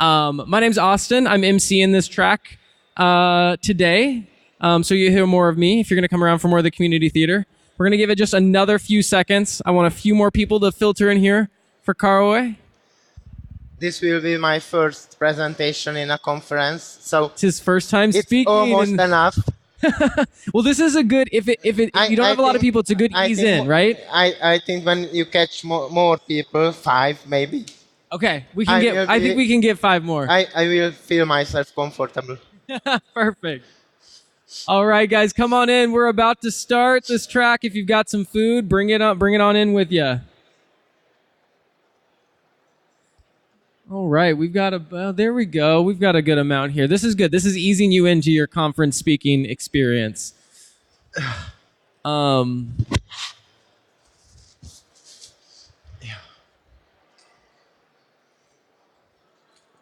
My name's Austin. I'm emceeing this track today. So you hear more of me if you're going to come around for more of the community theater. We're going to give it just another few seconds. I want a few more people to filter in here for Károly. This will be my first presentation in a conference, so It's his first time it's speaking. almost enough. Well, this is a good, if you don't have a lot of people, it's a good ease in, right? I think when you catch more people, 5 maybe, Okay, I think we can get 5 more. I will feel myself comfortable. Perfect. All right, guys, come on in. We're about to start this track. If you've got some food, bring it on in with you. All right, we've got there we go. We've got a good amount here. This is good. This is easing you into your conference speaking experience.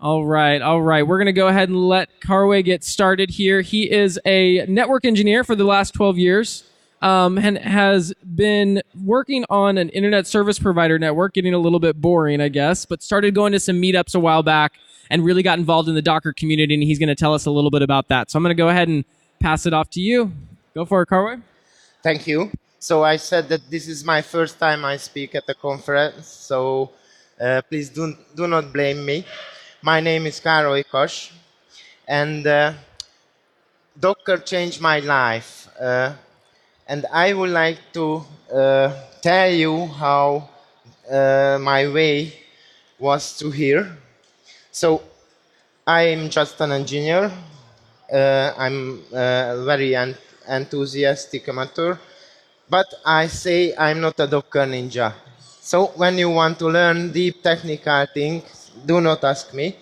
All right. We're going to go ahead and let Károly get started here. He is a network engineer for the last 12 years and has been working on an internet service provider network, getting a little bit boring, I guess, but started going to some meetups a while back and really got involved in the Docker community, and he's going to tell us a little bit about that. So I'm going to go ahead and pass it off to you. Go for it, Károly. Thank you. So I said that this is my first time I speak at a conference, so please do not blame me. My name is Károly Kass, and Docker changed my life. And I would like to tell you how my way was to here. So I'm just an engineer. I'm a very enthusiastic amateur, but I say I'm not a Docker ninja. So when you want to learn deep technical things, do not ask me.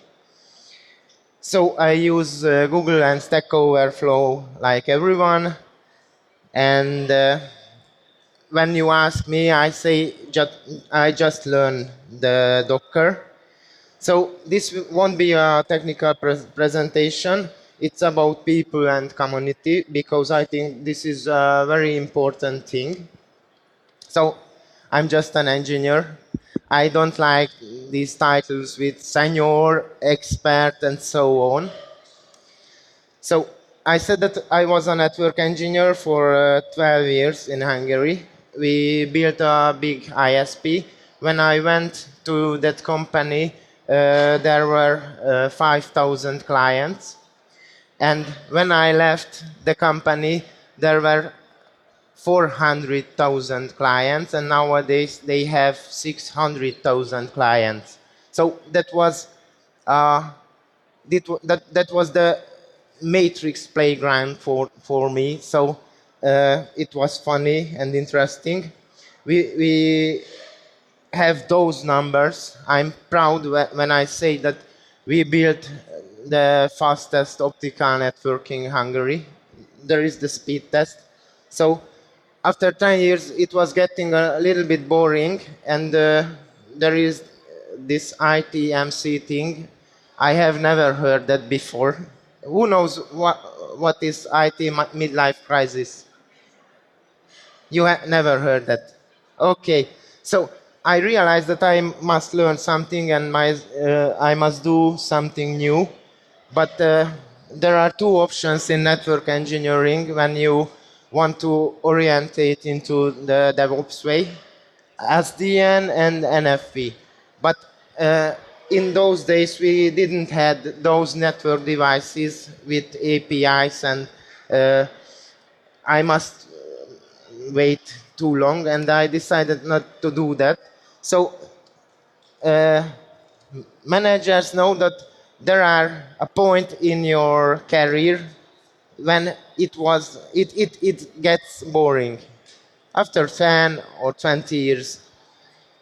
So I use Google and Stack Overflow like everyone. And when you ask me, I say I just learned the Docker. So this won't be a technical presentation. It's about people and community, because I think this is a very important thing. So I'm just an engineer. I don't like these titles with senior, expert, and so on. So I said that I was a network engineer for 12 years in Hungary. We built a big ISP. When I went to that company, there were 5,000 clients. And when I left the company, there were 400,000 clients, and nowadays they have 600,000 clients. So that was that was the matrix playground for me. So it was funny and interesting. We have those numbers. I'm proud when I say that we built the fastest optical network in Hungary. There is the speed test. So after 10 years, it was getting a little bit boring, and there is this ITMC thing. I have never heard that before. Who knows what is IT midlife crisis? You have never heard that. Okay, so I realized that I must learn something, and I must do something new. But there are 2 options in network engineering when you want to orientate into the DevOps way: SDN and NFV. But in those days, we didn't have those network devices with APIs, and I must wait too long, and I decided not to do that. So managers know that there are a point in your career when it gets boring after 10 or 20 years.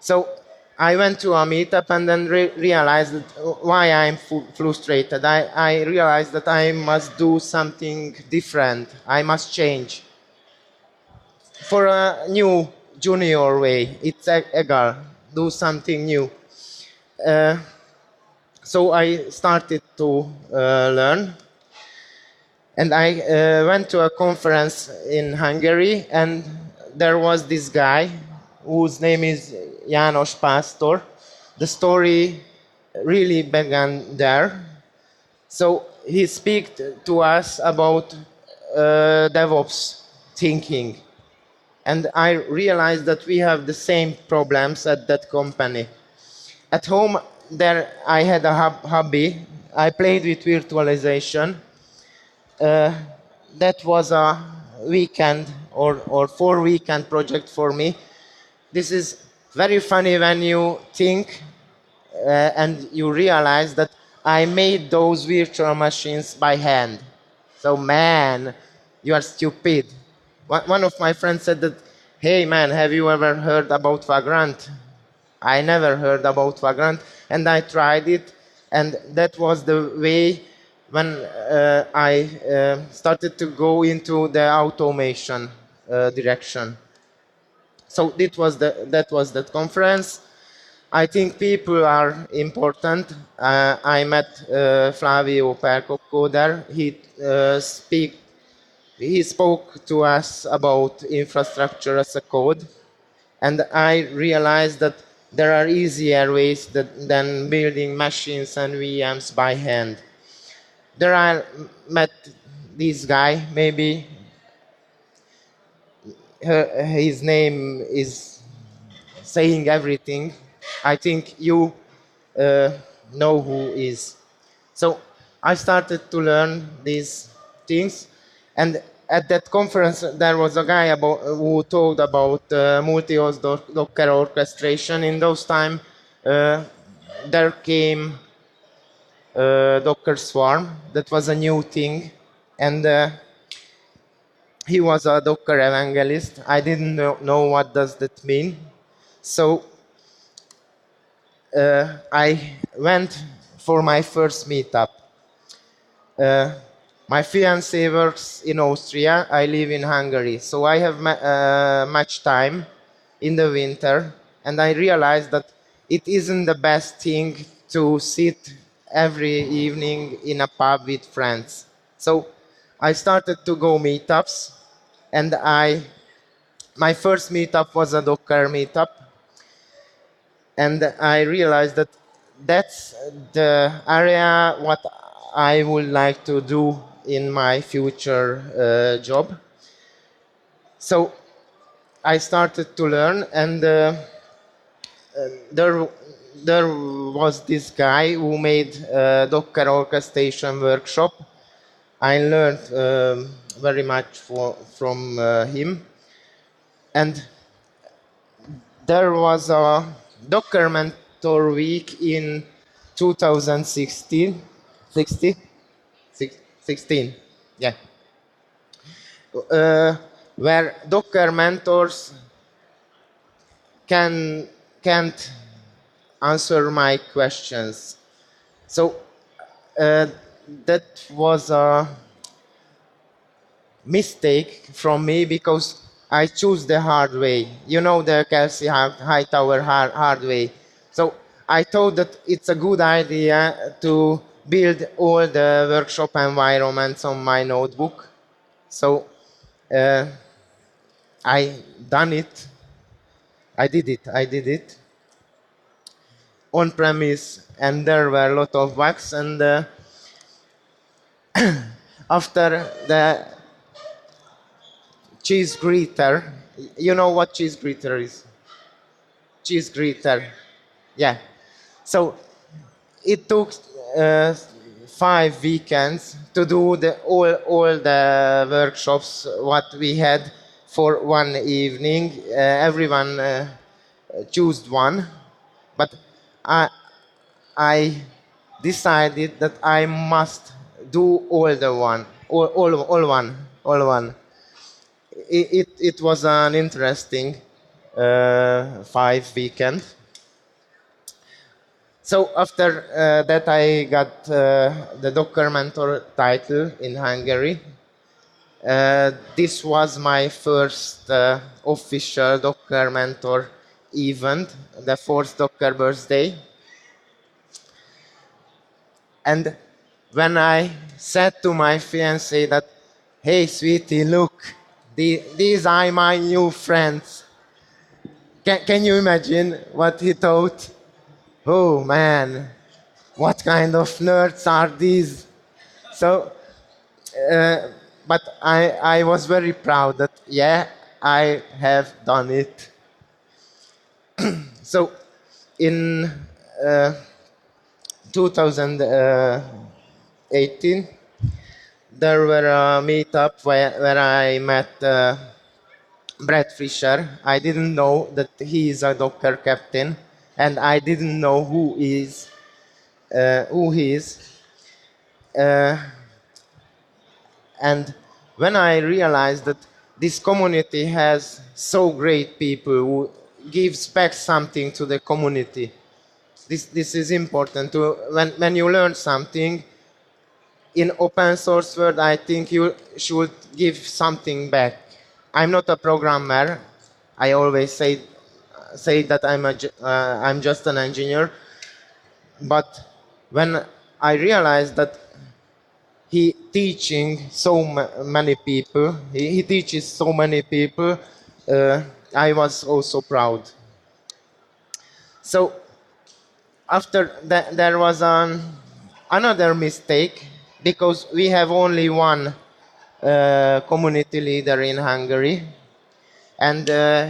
So I went to a meetup and then realized that why I'm frustrated. I realized that I must do something different. I must change for a new junior way. It's egal. Do something new. So I started to learn. And I went to a conference in Hungary, and there was this guy whose name is János Pásztor. The story really began there. So he spoke to us about DevOps thinking. And I realized that we have the same problems at that company. At home, there I had a hobby. I played with virtualization. Uh, that was a weekend or 4 weekend project for me. This is very funny when you think and you realize that I made those virtual machines by hand. So, man, you are stupid. One of my friends said that, hey, man, have you ever heard about Vagrant? I never heard about Vagrant, and I tried it, and that was the way when I started to go into the automation direction. So that was that conference. I think people are important. I met Flavio Percocco there. He spoke to us about infrastructure as a code, and I realized that there are easier ways than building machines and VMs by hand. There I met this guy. Maybe his name is saying everything. I think you uh, know who is. So I started to learn these things, and at that conference there was a guy who talked about multi-host Docker orchestration. In those time, uh, there came Docker Swarm. That was a new thing, and he was a Docker evangelist. I didn't know what does that mean, so I went for my first meetup. Uh, my fiance works in Austria. I live in Hungary, so I have much time in the winter, and I realized that it isn't the best thing to sit every evening in a pub with friends. So I started to go meetups, and my first meetup was a Docker meetup, and I realized that that's the area what I would like to do in my future job. So I started to learn, and there there was this guy who made a Docker orchestration workshop. I learned very much from him, and there was a Docker Mentor Week in 2016, 16, yeah, uh, where Docker mentors can can't answer my questions. So uh, that was a mistake from me because I choose the hard way. You know the Kelsey Hightower hard way. So I thought that it's a good idea to build all the workshop environments on my notebook. So uh, I done it. I did it on premise, and there were a lot of bugs. And after the cheese grater, you know what cheese grater is? Cheese grater, yeah. So it took uh, 5 weekends to do all the workshops what we had for one evening. Everyone chose one, but I I decided that I must do all the one, all one. It was an interesting 5 weekend. So after that, I got the Docker Mentor title in Hungary. This was my first official Docker Mentor event, the fourth Docker birthday. And when I said to my fiancée that, hey, sweetie, look, these are my new friends. Can you imagine what he thought? Oh, man. what kind of nerds are these? So, but I was very proud that, yeah, I have done it. So, in uh, 2018, there were a meetup where I met Brett Fisher. I didn't know that he is a Docker captain, and I didn't know who he is. Uh, and when I realized that this community has so great people who gives back something to the community, this is important. When you learn something in open source world, I think you should give something back. I'm not a programmer. I always say that I'm just an engineer. But when I realized that he teaching many people, he teaches so many people, uh, I was also proud. So after that, there was another mistake because we have only one community leader in Hungary, and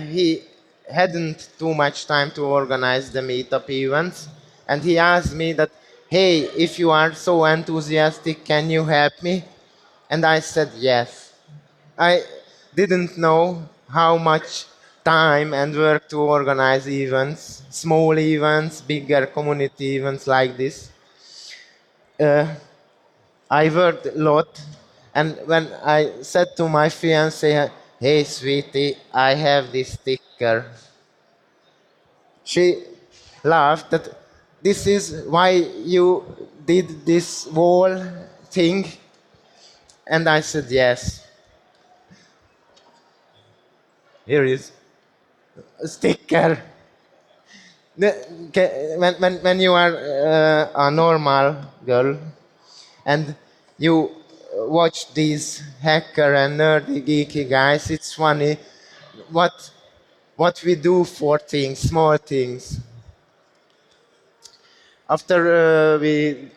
he hadn't too much time to organize the meetup events. And he asked me that, hey, if you are so enthusiastic, can you help me? And I said yes. I didn't know how much time and work to organize events, small events, bigger community events like this. Uh, I worked a lot, and when I said to my fiance, "Hey, sweetie, I have this sticker," she laughed that this is why you did this wall thing, and I said yes. Here is a sticker. When you are a normal girl and you watch these hacker and nerdy geeky guys, it's funny what what we do for things, small things. After we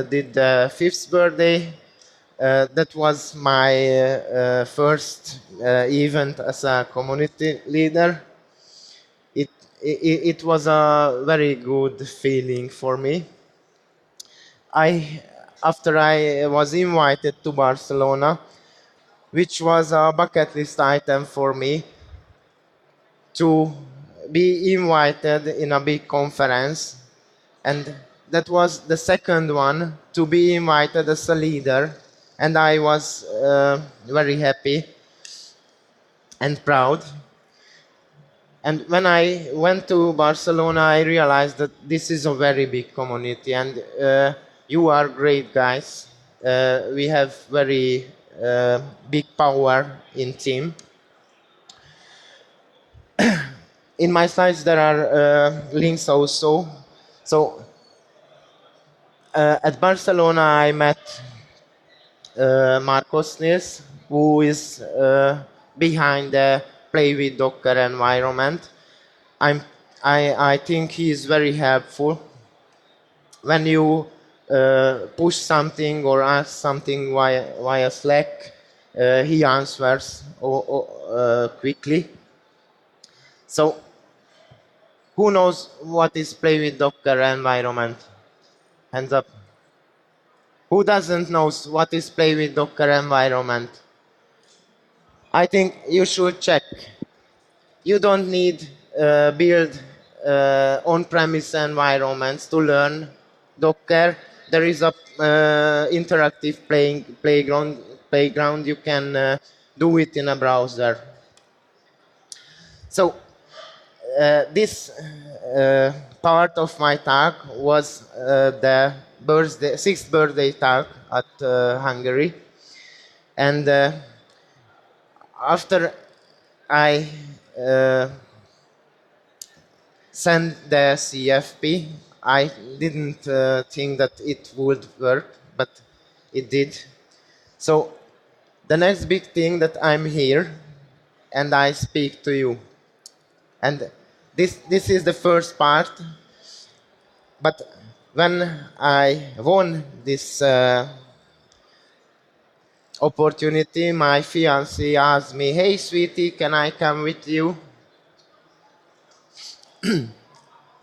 did the fifth birthday, that was my first event as a community leader. It, it was a very good feeling for me. I After I was invited to Barcelona, which was a bucket list item for me to be invited in a big conference, and that was the second one to be invited as a leader, and I was very happy and proud. And when I went to Barcelona, I realized that this is a very big community, and you are great guys. We have very big power in team. In my slides, there are links also. So at Barcelona, I met Marcos Nils, who is behind the Play with Docker environment. I'm, I think he is very helpful. When you push something or ask something via Slack, he answers quickly. So, who knows what is Play with Docker environment? Hands up. Who doesn't know what is Play with Docker environment? I think you should check. You don't need build on-premise environments to learn Docker. There is a interactive playground. You can do it in a browser. So this part of my talk was the sixth birthday talk at Hungary, and after I sent the CFP, I didn't think that it would work, but it did. So the next big thing that I'm here and I speak to you. And this is the first part, but When I won this opportunity, my fiancée asked me, "Hey, sweetie, can I come with you?"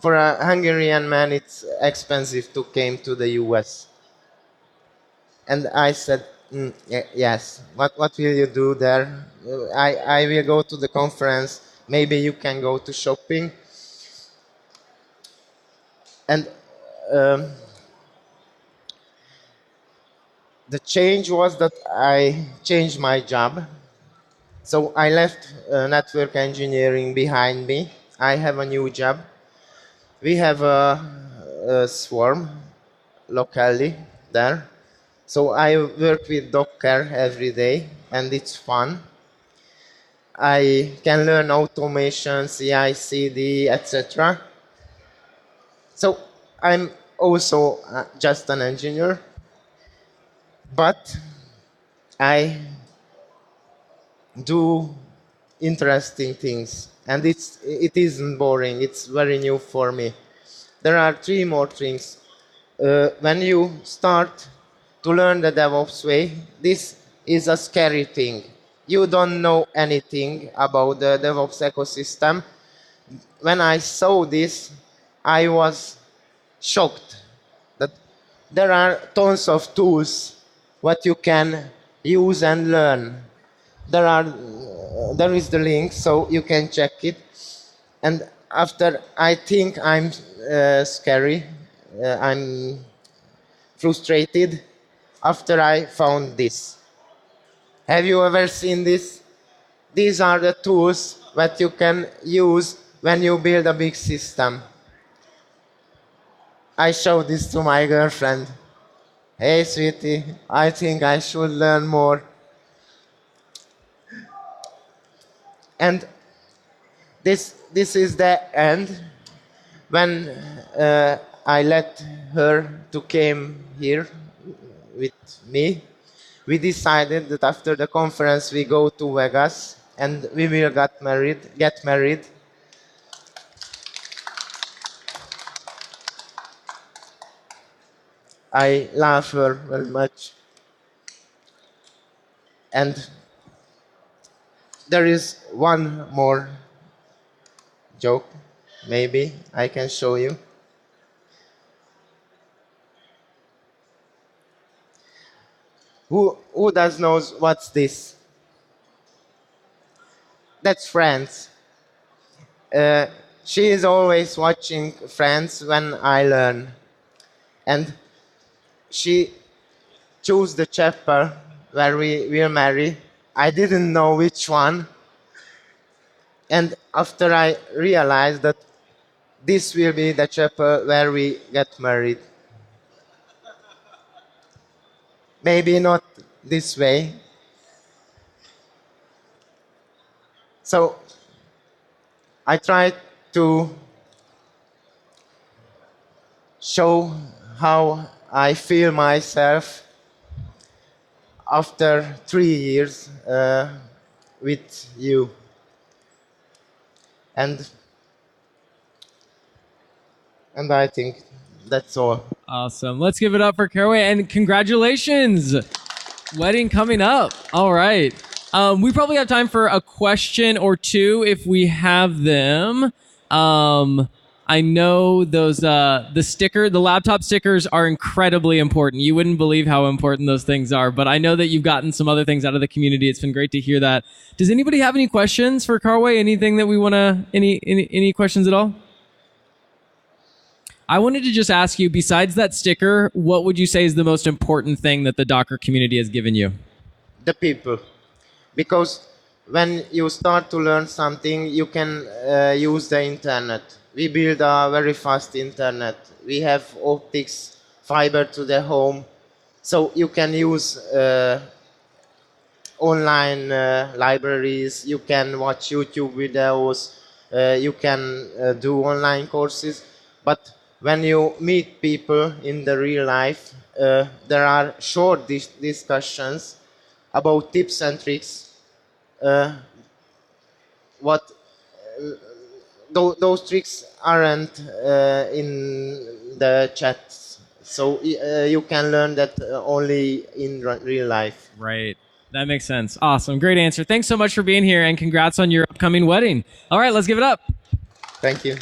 For a Hungarian man, it's expensive to came to the US. And I said, yes. What will you do there? I will go to the conference. Maybe you can go to shopping. And um, the change was that I changed my job. So I left network engineering behind me. I have a new job. We have a swarm locally there. So I work with Docker every day, and it's fun. I can learn automation, CI/CD, etc. So I'm also just an engineer, but I do interesting things, and it isn't boring. It's very new for me. There are three more things. When you start to learn the DevOps way, this is a scary thing. You don't know anything about the DevOps ecosystem. When I saw this, I was shocked that there are tons of tools what you can use and learn. There is the link, so you can check it. And after I think I'm scary, I'm frustrated after I found this. Have you ever seen this? These are the tools that you can use when you build a big system. I showed this to my girlfriend. Hey, sweetie, I think I should learn more. And this is the end when I let her to came here with me. We decided that after the conference we go to Vegas and we will get married. I love her very much. And there is one more joke, maybe I can show you. Who does knows what's this? That's Friends. Uh, she is always watching Friends when I learn, and she chose the chapel where we will marry. I didn't know which one, and after I realized that this will be the chapel where we get married. Maybe not this way. So I tried to show how I feel myself after 3 years with you. And and I think that's all. Awesome. Let's give it up for Károly and congratulations. Wedding coming up. All right. We probably have time for a question or two if we have them. I know those the laptop stickers are incredibly important. You wouldn't believe how important those things are, but I know that you've gotten some other things out of the community. It's been great to hear that. Does anybody have any questions for Károly? Anything that we want to any questions at all? I wanted to just ask you, besides that sticker, what would you say is the most important thing that the Docker community has given you? The people. Because when you start to learn something, you can use the internet. We build a very fast internet. We have optics, fiber to the home. So you can use online libraries, you can watch YouTube videos, you can do online courses. But when you meet people in the real life, there are short discussions about tips and tricks, what those tricks aren't in the chats, so you can learn that only in real life. Right. That makes sense. Awesome. Great answer. Thanks so much for being here, and congrats on your upcoming wedding. All right, let's give it up. Thank you.